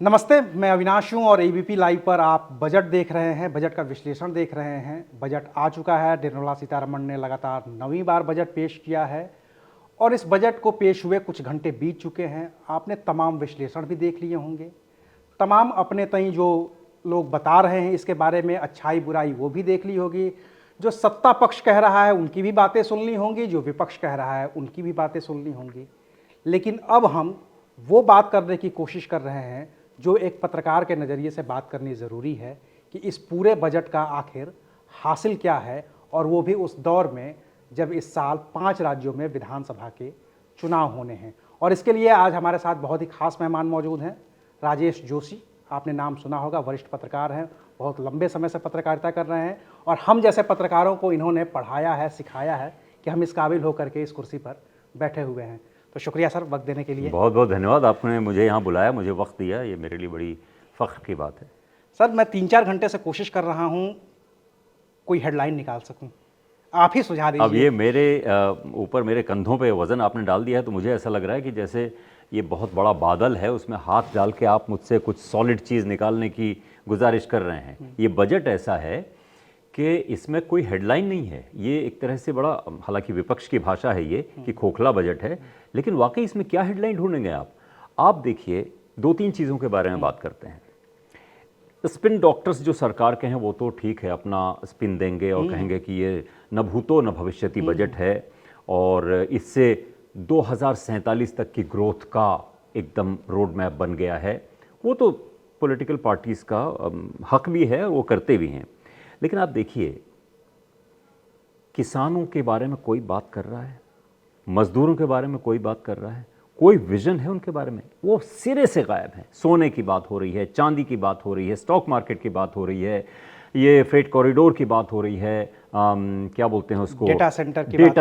नमस्ते, मैं अविनाश हूँ और एबीपी लाइव पर आप बजट देख रहे हैं, बजट का विश्लेषण देख रहे हैं। बजट आ चुका है, निर्मला सीतारमण ने लगातार 9वीं बार बजट पेश किया है और इस बजट को पेश हुए कुछ घंटे बीत चुके हैं। आपने तमाम विश्लेषण भी देख लिए होंगे, तमाम अपने तई जो लोग बता रहे हैं इसके बारे में अच्छाई बुराई वो भी देख ली होगी। जो सत्ता पक्ष कह रहा है उनकी भी बातें सुन ली होंगी, जो विपक्ष कह रहा है उनकी भी बातें सुन ली होंगी। लेकिन अब हम वो बात करने की कोशिश कर रहे हैं जो एक पत्रकार के नज़रिए से बात करनी ज़रूरी है कि इस पूरे बजट का आखिर हासिल क्या है, और वो भी उस दौर में जब इस साल 5 राज्यों में विधानसभा के चुनाव होने हैं। और इसके लिए आज हमारे साथ बहुत ही खास मेहमान मौजूद हैं। राजेश जोशी, आपने नाम सुना होगा, वरिष्ठ पत्रकार हैं, बहुत लंबे समय से पत्रकारिता कर रहे हैं और हम जैसे पत्रकारों को इन्होंने पढ़ाया है, सिखाया है कि हम इस काबिल होकर के इस कुर्सी पर बैठे हुए हैं। तो शुक्रिया सर वक्त देने के लिए। बहुत बहुत धन्यवाद, आपने मुझे यहाँ बुलाया, मुझे वक्त दिया, ये मेरे लिए बड़ी फ़ख्र की बात है। सर मैं 3-4 घंटे से कोशिश कर रहा हूँ कोई हेडलाइन निकाल सकूँ, आप ही सुझा दीजिए। अब ये मेरे ऊपर मेरे कंधों पे वज़न आपने डाल दिया है तो मुझे ऐसा लग रहा है कि जैसे ये बहुत बड़ा बादल है, उसमें हाथ डाल के आप मुझसे कुछ सॉलिड चीज़ निकालने की गुजारिश कर रहे हैं। ये बजट ऐसा है कि इसमें कोई हेडलाइन नहीं है। ये एक तरह से बड़ा, हालांकि विपक्ष की भाषा है ये कि खोखला बजट है, लेकिन वाकई इसमें क्या हेडलाइन ढूंढेंगे आप देखिए 2-3 चीज़ों के बारे में बात करते हैं। स्पिन डॉक्टर्स जो सरकार के हैं वो तो ठीक है, अपना स्पिन देंगे और कहेंगे कि ये न भूतो न भविष्यति बजट है और इससे 2047 तक की ग्रोथ का एकदम रोड मैप बन गया है। वो तो पॉलिटिकल पार्टीज़ का हक भी है, वो करते भी हैं। लेकिन आप देखिए, किसानों के बारे में कोई बात कर रहा है, मजदूरों के बारे में कोई बात कर रहा है, कोई विजन है उनके बारे में? वो सिरे से गायब है। सोने की बात हो रही है, चांदी की बात हो रही है, स्टॉक मार्केट की बात हो रही है, ये फ्रेट कॉरिडोर की बात हो रही है, क्या बोलते हैं उसको, डेटा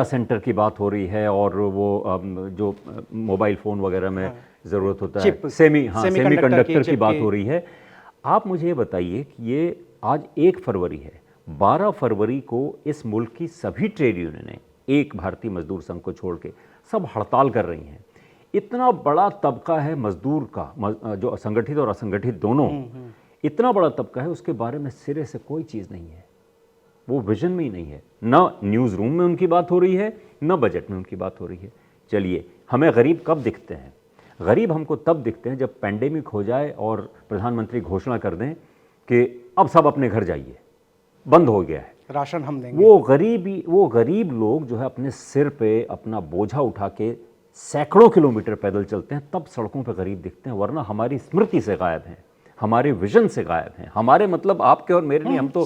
सेंटर की बात हो रही है, और वो जो मोबाइल फ़ोन वगैरह में ज़रूरत होता है, सेमी कंडक्टर की बात हो रही है। आप मुझे ये बताइए कि ये आज 1 फरवरी है, 12 फरवरी को इस मुल्क की सभी ट्रेड यूनियनें, एक भारतीय मजदूर संघ को छोड़ के, सब हड़ताल कर रही हैं। इतना बड़ा तबका है मजदूर का, जो असंगठित और असंगठित दोनों, इतना बड़ा तबका है, उसके बारे में सिरे से कोई चीज़ नहीं है। वो विजन में ही नहीं है, न न्यूज़ रूम में उनकी बात हो रही है, न बजट में उनकी बात हो रही है। चलिए, हमें गरीब कब दिखते हैं? गरीब हमको तब दिखते हैं जब पैंडेमिक हो जाए और प्रधानमंत्री घोषणा कर दें कि अब सब अपने घर जाइए, बंद हो गया है, राशन हम देंगे। वो गरीब लोग जो है अपने सिर पे अपना बोझा उठा के सैकड़ों किलोमीटर पैदल चलते हैं, तब सड़कों पे गरीब दिखते हैं, वरना हमारी स्मृति से गायब हैं, हमारे विजन से गायब हैं। हमारे मतलब आपके और मेरे नहीं, हम तो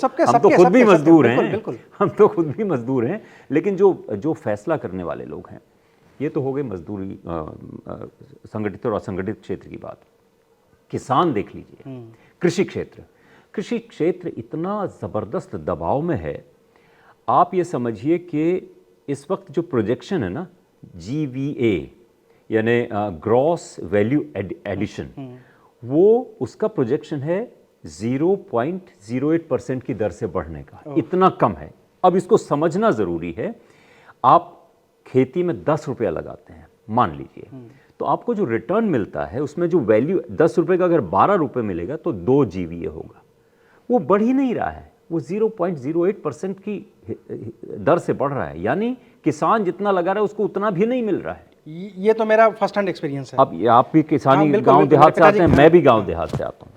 खुद भी मजदूर हैं, हम तो खुद भी मजदूर हैं। लेकिन जो फैसला करने वाले लोग हैं, ये तो हो गए मजदूरी, संगठित और असंगठित क्षेत्र की बात। किसान देख लीजिए, कृषि क्षेत्र इतना ज़बरदस्त दबाव में है। आप ये समझिए कि इस वक्त जो प्रोजेक्शन है ना, GVA यानी ग्रॉस वैल्यू एडिशन, वो उसका प्रोजेक्शन है 0.08% की दर से बढ़ने का। इतना कम है। अब इसको समझना ज़रूरी है। आप खेती में 10 रुपया लगाते हैं मान लीजिए, तो आपको जो रिटर्न मिलता है उसमें जो वैल्यू 10 रुपये का अगर 12 रुपये मिलेगा तो 2 GVA होगा। वो बढ़ ही नहीं रहा है, वो 0.08% की दर से बढ़ रहा है, यानी किसान जितना लगा रहा है उसको उतना भी नहीं मिल रहा है। ये तो मेरा फर्स्ट हैंड एक्सपीरियंस है। अब आप भी किसानी गांव देहात से आते हैं, मैं भी गांव देहात से आता हूँ।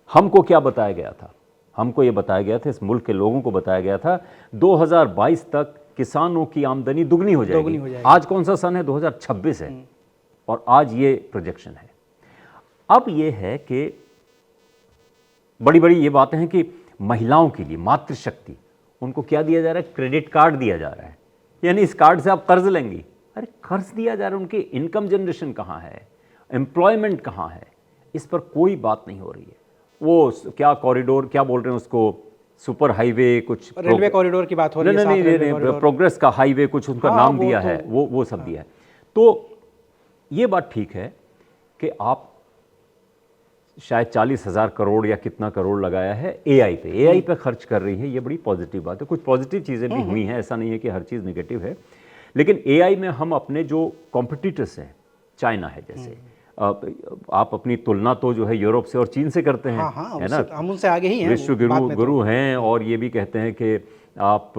हमको क्या बताया गया था? हमको ये बताया गया था, इस मुल्क के लोगों को बताया गया था, 2022 तक किसानों की आमदनी दुगनी हो जाएगी। आज कौन सा सन है? 2026 है, और आज ये प्रोजेक्शन है। अब ये है कि बड़ी बड़ी ये बातें हैं कि महिलाओं के लिए मातृशक्ति, उनको क्या दिया जा रहा है? क्रेडिट कार्ड दिया जा रहा है, यानी इस कार्ड से आप कर्ज लेंगी। अरे कर्ज दिया जा रहा है, उनके इनकम जनरेशन कहाँ है, एम्प्लॉयमेंट कहाँ है? इस पर कोई बात नहीं हो रही है। वो क्या कॉरिडोर, क्या बोल रहे हैं उसको, सुपर हाईवे, कुछ रेलवे कॉरिडोर की बात हो रही है। नहीं, प्रोग्रेस का हाईवे कुछ उनका नाम दिया है, वो सब दिया है। तो ये बात ठीक है कि आप शायद 40,000 करोड़ या कितना करोड़ लगाया है AI पे खर्च कर रही है, ये बड़ी पॉजिटिव बात है। कुछ पॉजिटिव चीज़ें भी हुई हैं, ऐसा नहीं है कि हर चीज़ नेगेटिव है। लेकिन AI में हम अपने जो कॉम्पिटिटर्स हैं, चाइना है जैसे, आप अपनी तुलना तो जो है यूरोप से और चीन से करते हैं, हाँ हाँ, है ना? हम उनसे आगे ही हैं, विश्व वो बात गुरु में गुरु हैं, और ये भी कहते हैं कि आप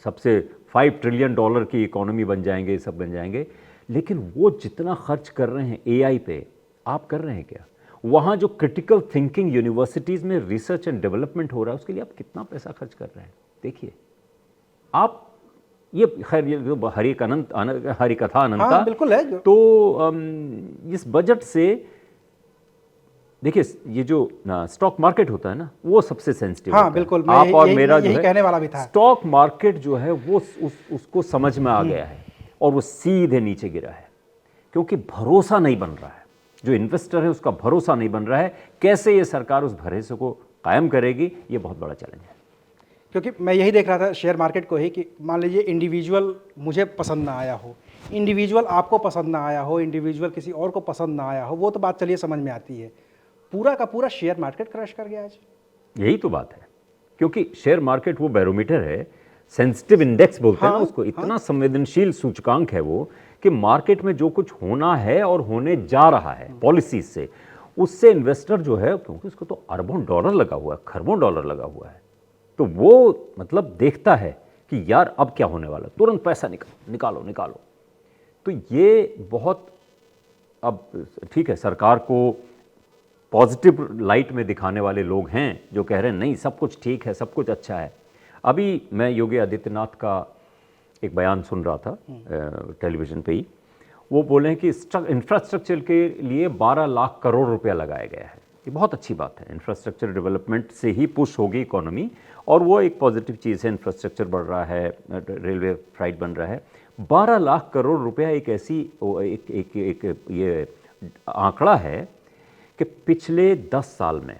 सबसे $5 ट्रिलियन की इकोनॉमी बन जाएंगे, सब बन जाएंगे। लेकिन वो जितना खर्च कर रहे हैं एआई पे, आप कर रहे हैं क्या? वहाँ जो क्रिटिकल थिंकिंग यूनिवर्सिटीज़ में रिसर्च एंड डेवलपमेंट हो रहा है, उसके लिए आप कितना पैसा खर्च कर रहे हैं? देखिए आप, ये खैर ये जो हरि कथा अनंता, हाँ बिल्कुल है तो इस बजट से देखिए, ये जो स्टॉक मार्केट होता है ना, वो सबसे सेंसिटिव हाँ होता है। बिल्कुल, मैं आप और मेरा जो यही है कहने वाला भी था। स्टॉक मार्केट जो है वो उसको समझ में आ गया है और वो सीधे नीचे गिरा है, क्योंकि भरोसा नहीं बन रहा है। जो इन्वेस्टर है उसका भरोसा नहीं बन रहा है। कैसे ये सरकार उस भरोसे को कायम करेगी, ये बहुत बड़ा चैलेंज है। क्योंकि मैं यही देख रहा था शेयर मार्केट को ही, कि मान लीजिए इंडिविजुअल मुझे पसंद ना आया हो, इंडिविजुअल आपको पसंद ना आया हो, इंडिविजुअल किसी और को पसंद ना आया हो, वो तो बात चलिए समझ में आती है। पूरा का पूरा शेयर मार्केट क्रैश कर गया आज। यही तो बात है, क्योंकि शेयर मार्केट वो बैरोमीटर है, सेंसिटिव इंडेक्स बोलते हैं ना उसको, इतना संवेदनशील सूचकांक है वो, कि मार्केट में जो कुछ होना है और होने जा रहा है पॉलिसीज से, उससे इन्वेस्टर जो है, क्योंकि उसको तो अरबों डॉलर लगा हुआ है, खरबों डॉलर लगा हुआ है, तो वो मतलब देखता है कि यार अब क्या होने वाला, तुरंत पैसा निकालो निकालो। तो ये बहुत, अब ठीक है, सरकार को पॉजिटिव लाइट में दिखाने वाले लोग हैं जो कह रहे हैं नहीं सब कुछ ठीक है, सब कुछ अच्छा है। अभी मैं योगी आदित्यनाथ का एक बयान सुन रहा था टेलीविज़न पे ही, वो बोले हैं कि इंफ्रास्ट्रक्चर के लिए 12 लाख करोड़ रुपया लगाया गया है। ये बहुत अच्छी बात है, इंफ्रास्ट्रक्चर डेवलपमेंट से ही पुश होगी इकोनॉमी, और वो एक पॉजिटिव चीज़ है। इंफ्रास्ट्रक्चर बढ़ रहा है, रेलवे फ्लाइट बन रहा है। 12 लाख करोड़ रुपया एक ऐसी एक ये आंकड़ा है कि पिछले 10 साल में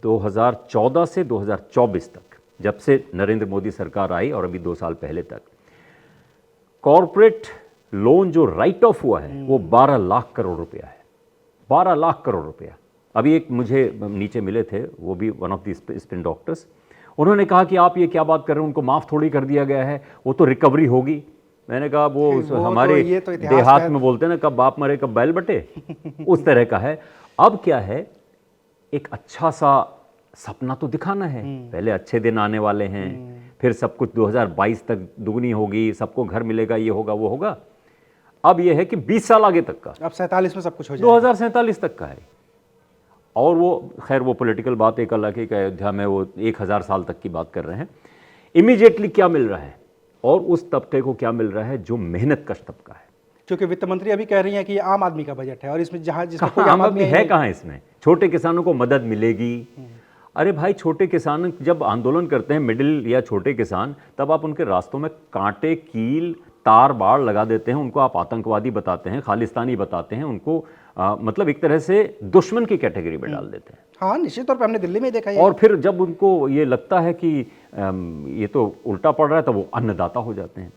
2014 से 2024 तक, जब से नरेंद्र मोदी सरकार आई और अभी 2 साल पहले तक, कॉरपोरेट लोन जो राइट ऑफ हुआ है वो 12 लाख करोड़ रुपया है। 12 लाख करोड़ रुपया। अभी एक मुझे नीचे मिले थे, वो भी one of the spin doctors, उन्होंने कहा कि आप ये क्या बात कर रहे हैं, उनको माफ़ थोड़ी कर दिया गया है, वो तो रिकवरी होगी। मैंने कहा वो हमारे देहात में बोलते हैं ना, कब बाप मरे कब बैल बटे, उस तरह का है। अब क्या है, एक अच्छा सा सपना तो दिखाना है, पहले अच्छे दिन आने वाले हैं, फिर सब कुछ 2022 तक दुगनी होगी, सबको घर मिलेगा, ये होगा वो होगा। अब ये है कि 20 साल आगे तक का, अब 47 में सब कुछ हो जाएगा, 2047 तक का है। और वो खैर वो पॉलिटिकल बात एक अलग है कि अयोध्या में वो 1000 साल तक की बात कर रहे हैं। इमीडिएटली क्या मिल रहा है और उस तबके को क्या मिल रहा है जो मेहनत कश तबका है। क्योंकि वित्त मंत्री अभी कह रही हैं कि ये आम आदमी का बजट है, और इसमें जहां जिसमें कोई आम आदमी है कहाँ इसमें? छोटे किसानों को मदद मिलेगी? अरे भाई, छोटे किसान जब आंदोलन करते हैं, मिडिल या छोटे किसान, तब आप उनके रास्तों में कांटे, कील, तार बाड़ लगा देते हैं, उनको आप आतंकवादी बताते हैं, खालिस्तानी बताते हैं, उनको मतलब एक तरह से दुश्मन की कैटेगरी में डाल देते हैं। हाँ, निश्चित तौर पे हमने दिल्ली में देखा है। और फिर जब उनको ये लगता है कि ये तो उल्टा पड़ रहा है, तो वो अन्नदाता हो जाते हैं।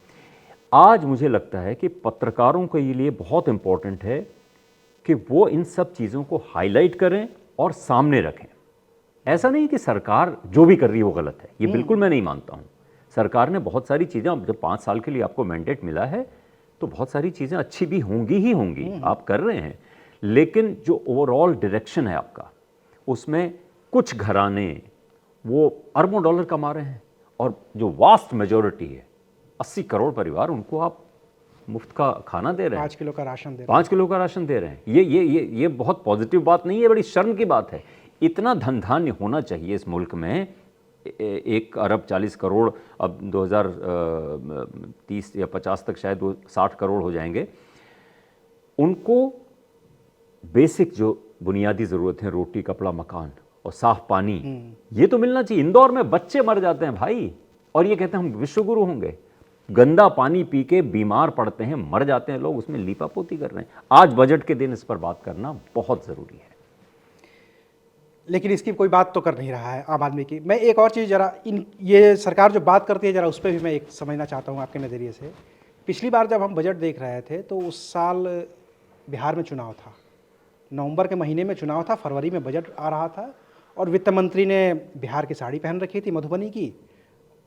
आज मुझे लगता है कि पत्रकारों के लिए बहुत इंपॉर्टेंट है कि वो इन सब चीज़ों को हाईलाइट करें और सामने रखें। ऐसा नहीं कि सरकार जो भी कर रही है वो गलत है, ये बिल्कुल मैं नहीं मानता हूँ। सरकार ने बहुत सारी चीज़ें, जब 5 साल के लिए आपको मैंडेट मिला है तो बहुत सारी चीज़ें अच्छी भी होंगी ही होंगी, आप कर रहे हैं। लेकिन जो ओवरऑल डायरेक्शन है आपका, उसमें कुछ घराने वो अरबों डॉलर कमा रहे हैं, और जो वास्ट मेजॉरिटी है 80 करोड़ परिवार, उनको आप मुफ्त का खाना दे रहे हैं, 5 किलो का राशन दे रहे हैं, 5 किलो का राशन दे रहे हैं। ये बहुत पॉजिटिव बात नहीं है, बड़ी शर्म की बात है। इतना धन धान्य होना चाहिए इस मुल्क में। 1 अरब 40 करोड़, अब 2030 या 50 तक शायद वो 60 करोड़ हो जाएंगे। उनको बेसिक जो बुनियादी ज़रूरत है, रोटी, कपड़ा, मकान और साफ पानी, ये तो मिलना चाहिए। इंदौर में बच्चे मर जाते हैं भाई, और ये कहते हैं हम विश्वगुरु होंगे। गंदा पानी पी के बीमार पड़ते हैं, मर जाते हैं लोग, उसमें लीपापोती कर रहे हैं। आज बजट के दिन इस पर बात करना बहुत ज़रूरी है। लेकिन इसकी कोई बात तो कर नहीं रहा है आम आदमी की। मैं एक और चीज़ ज़रा, ये सरकार जो बात करती है, ज़रा उस पर भी मैं एक समझना चाहता हूँ आपके नज़रिए से। पिछली बार जब हम बजट देख रहे थे तो उस साल बिहार में चुनाव था, नवंबर के महीने में चुनाव था, फरवरी में बजट आ रहा था, और वित्त मंत्री ने बिहार की साड़ी पहन रखी थी, मधुबनी की,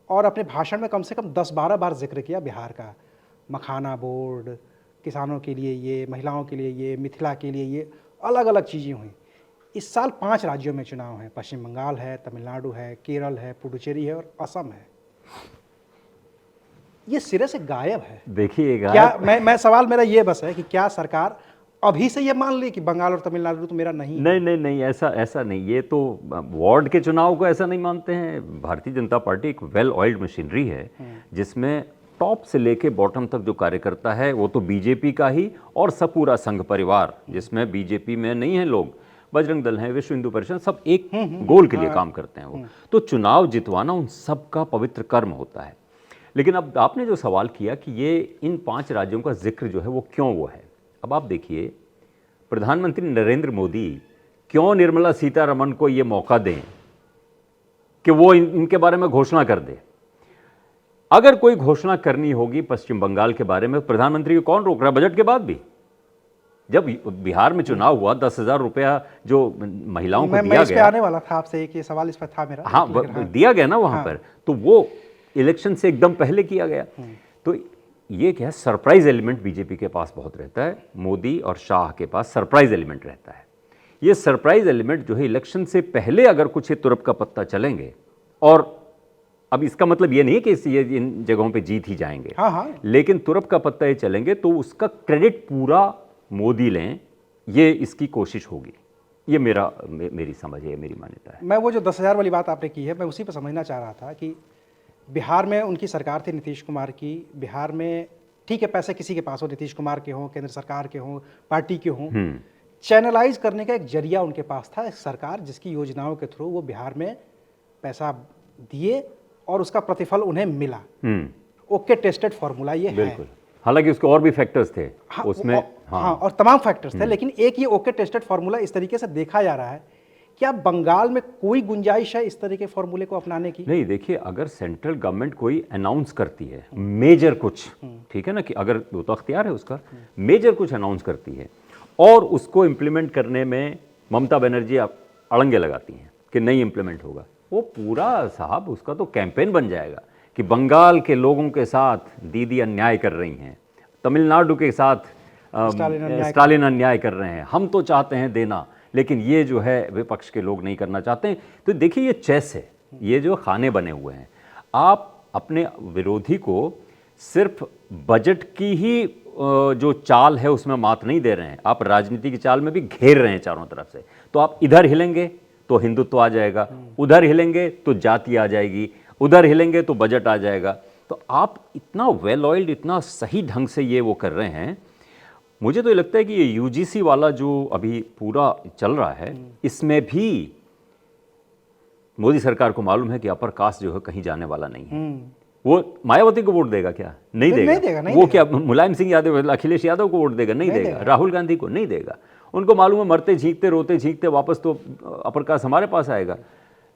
और अपने भाषण में कम से कम 10-12 बार जिक्र किया बिहार का, मखाना बोर्ड, किसानों के लिए ये, महिलाओं के लिए ये, मिथिला के लिए ये, अलग अलग चीज़ें हुई। इस साल 5 राज्यों में चुनाव हैं, पश्चिम बंगाल है, तमिलनाडु है, केरल है, पुडुचेरी है और असम है। ये सिरे से गायब है। देखिए क्या मैं सवाल मेरा ये बस है कि क्या सरकार अभी से ये मान ली कि बंगाल और तमिलनाडु तो मेरा नहीं है? नहीं नहीं नहीं, ऐसा नहीं। ये तो वार्ड के चुनाव को ऐसा नहीं मानते हैं। भारतीय जनता पार्टी एक वेल ऑयल्ड मशीनरी है जिसमें टॉप से लेके बॉटम तक जो कार्यकर्ता है वो तो बीजेपी का ही, और सब पूरा संघ परिवार, जिसमें बीजेपी में नहीं है लोग, बजरंग दल है, विश्व हिंदू परिषद, सब एक गोल के लिए काम करते हैं वो। तो चुनाव जितवाना उन सब का पवित्र कर्म होता है। लेकिन अब आपने जो सवाल किया कि ये इन 5 राज्यों का जिक्र जो है वो क्यों वो है, अब आप देखिए प्रधानमंत्री नरेंद्र मोदी क्यों निर्मला सीतारमण को ये मौका दें कि वो इनके बारे में घोषणा कर दे। अगर कोई घोषणा करनी होगी पश्चिम बंगाल के बारे में, प्रधानमंत्री को कौन रोक रहा है? बजट के बाद भी जब बिहार में चुनाव हुआ, 10,000 रुपया जो महिलाओं को दिया इस पे गया, आने वाला था आपसे, एक ये सवाल इस पर था मेरा। हाँ, दिया गया ना वहां पर, तो वो इलेक्शन से एकदम पहले किया गया। तो ये क्या है, सरप्राइज एलिमेंट बीजेपी के पास बहुत रहता है, मोदी और शाह के पास सरप्राइज एलिमेंट रहता है। ये सरप्राइज एलिमेंट जो है इलेक्शन से पहले अगर कुछ तुरप का पत्ता चलेंगे, और अब इसका मतलब ये नहीं कि ये इन जगहों पे जीत ही जाएंगे, हाँ। लेकिन तुरप का पत्ता ये चलेंगे तो उसका क्रेडिट पूरा मोदी लें, ये इसकी कोशिश होगी। ये मेरी समझ है, मेरी मान्यता है। मैं वो जो 10,000 वाली बात आपने की है, मैं उसी पर समझना चाह रहा था कि बिहार में उनकी सरकार थी नीतीश कुमार की। बिहार में ठीक है, पैसे किसी के पास हो, नीतीश कुमार के हों, केंद्र सरकार के हों, पार्टी के हों, चैनलाइज करने का एक जरिया उनके पास था, एक सरकार जिसकी योजनाओं के थ्रू वो बिहार में पैसा दिए और उसका प्रतिफल उन्हें मिला। ओके टेस्टेड फॉर्मूला ये है। हालांकि उसके और भी फैक्टर्स थे उसमें, हाँ, और तमाम फैक्टर्स थे, लेकिन एक ये ओके टेस्टेड फॉर्मूला इस तरीके से देखा जा रहा है। क्या बंगाल में कोई गुंजाइश है इस तरह के फॉर्मूले को अपनाने की? नहीं, देखिए, अगर सेंट्रल गवर्नमेंट कोई अनाउंस करती है मेजर कुछ, ठीक है ना, कि अगर वो तो अख्तियार है उसका, मेजर कुछ अनाउंस करती है और उसको इम्प्लीमेंट करने में ममता बनर्जी अड़ंगे लगाती हैं कि नहीं इम्प्लीमेंट होगा, वो पूरा साहब उसका तो कैंपेन बन जाएगा कि बंगाल के लोगों के साथ दीदी अन्याय कर रही हैं, तमिलनाडु के साथ स्टालिन अन्याय कर रहे हैं, हम तो चाहते हैं देना, लेकिन ये जो है विपक्ष के लोग नहीं करना चाहते हैं। तो देखिए, ये चेस है, ये जो खाने बने हुए हैं। आप अपने विरोधी को सिर्फ बजट की ही जो चाल है उसमें मात नहीं दे रहे हैं, आप राजनीति की चाल में भी घेर रहे हैं चारों तरफ से। तो आप इधर हिलेंगे तो हिंदुत्व आ जाएगा, उधर हिलेंगे तो जाति आ जाएगी, उधर हिलेंगे तो बजट आ जाएगा। तो आप इतना वेल ऑयल्ड, इतना सही ढंग से ये वो कर रहे हैं। मुझे तो ये लगता है कि ये यूजीसी वाला जो अभी पूरा चल रहा है, इसमें भी मोदी सरकार को मालूम है कि अपर कास्ट जो है कहीं जाने वाला नहीं है। वो मायावती को वोट देगा क्या? नहीं देगा। वो क्या मुलायम सिंह यादव, अखिलेश यादव को वोट देगा? नहीं देगा। राहुल गांधी को नहीं देगा। उनको मालूम है मरते झींकते रोते झींकते वापस तो अपर कास्ट हमारे पास आएगा।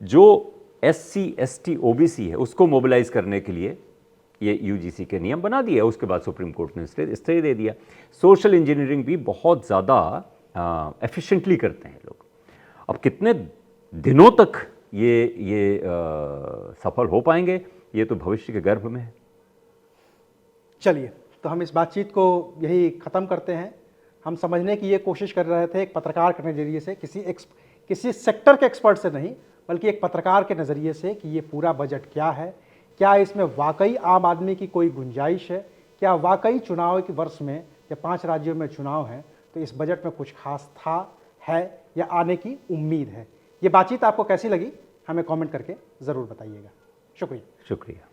जो SC ST OBC है उसको मोबिलाइज करने के लिए ये यूजीसी के नियम बना दिए, उसके बाद सुप्रीम कोर्ट ने स्टे दे दिया। सोशल इंजीनियरिंग भी बहुत ज़्यादा एफिशिएंटली करते हैं लोग। अब कितने दिनों तक ये सफल हो पाएंगे, ये तो भविष्य के गर्भ में है। चलिए, तो हम इस बातचीत को यही ख़त्म करते हैं। हम समझने की ये कोशिश कर रहे थे एक पत्रकार के नज़रिए से, किसी सेक्टर के एक्सपर्ट से नहीं, बल्कि एक पत्रकार के नज़रिए से, कि ये पूरा बजट क्या है, क्या इसमें वाकई आम आदमी की कोई गुंजाइश है, क्या वाकई चुनाव के वर्ष में, या 5 राज्यों में चुनाव हैं, तो इस बजट में कुछ खास था, है, या आने की उम्मीद है। ये बातचीत आपको कैसी लगी, हमें कमेंट करके ज़रूर बताइएगा। शुक्रिया।